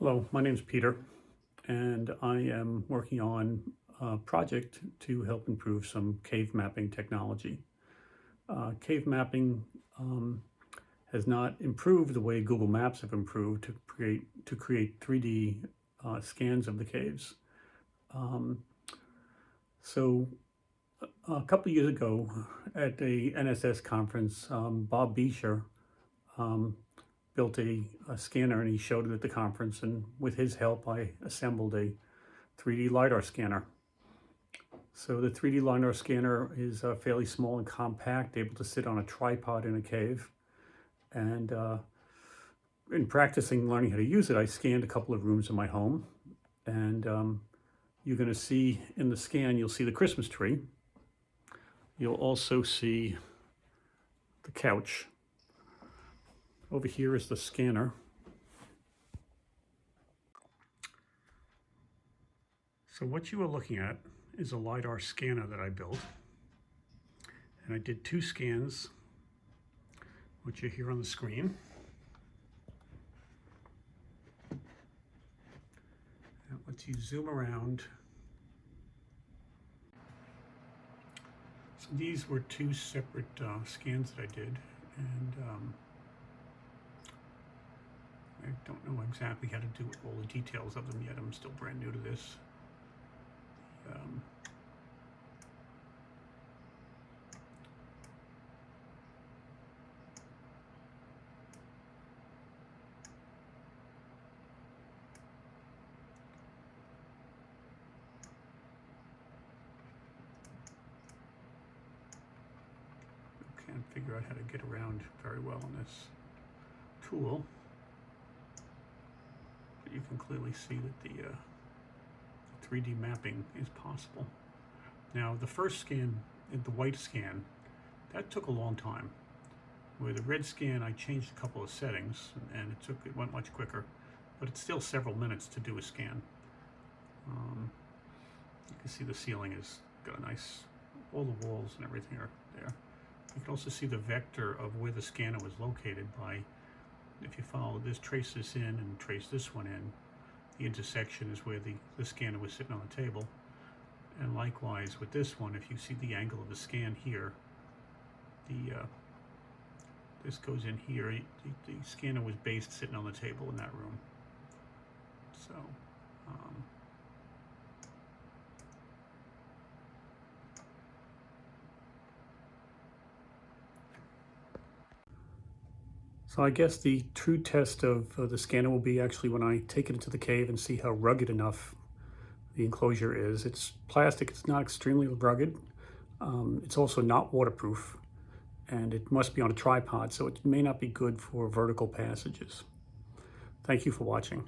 Hello, my name is Peter, and I am working on a project to help improve some cave mapping technology. Cave mapping has not improved the way Google Maps have improved to create 3D scans of the caves. Um, so a couple of years ago at the NSS conference, Bob Beucher um, built a scanner and he showed it at the conference, and with his help I assembled a 3D Lidar scanner. So the 3D Lidar scanner is fairly small and compact, able to sit on a tripod in a cave. And in practicing learning how to use it, I scanned a couple of rooms in my home. And you're going to see in the scan, you'll see the Christmas tree. You'll also see the couch. Over here is the scanner. So what you are looking at is a LiDAR scanner that I built. And I did 2 scans, which you hear on the screen. And lets you zoom around. So these were 2 separate scans that I did. And I don't know exactly how to do all the details of them yet. I'm still brand new to this. Can't figure out how to get around very well on this tool, but you can clearly see that the 3D mapping is possible. Now the first scan, the white scan, that took a long time. With the red scan, I changed a couple of settings, and it went much quicker, but it's still several minutes to do a scan. You can see the ceiling has got a nice, all the walls and everything are there. You can also see the vector of where the scanner was located by, if you follow this, trace this in and trace this one in, the intersection is where the scanner was sitting on the table. And likewise with this one, if you see the angle of the scan here, this goes in here, the scanner was based sitting on the table in that room. So, So I guess the true test of the scanner will be actually when I take it into the cave and see how rugged enough the enclosure is. It's plastic, it's not extremely rugged. It's also not waterproof, and it must be on a tripod, so it may not be good for vertical passages. Thank you for watching.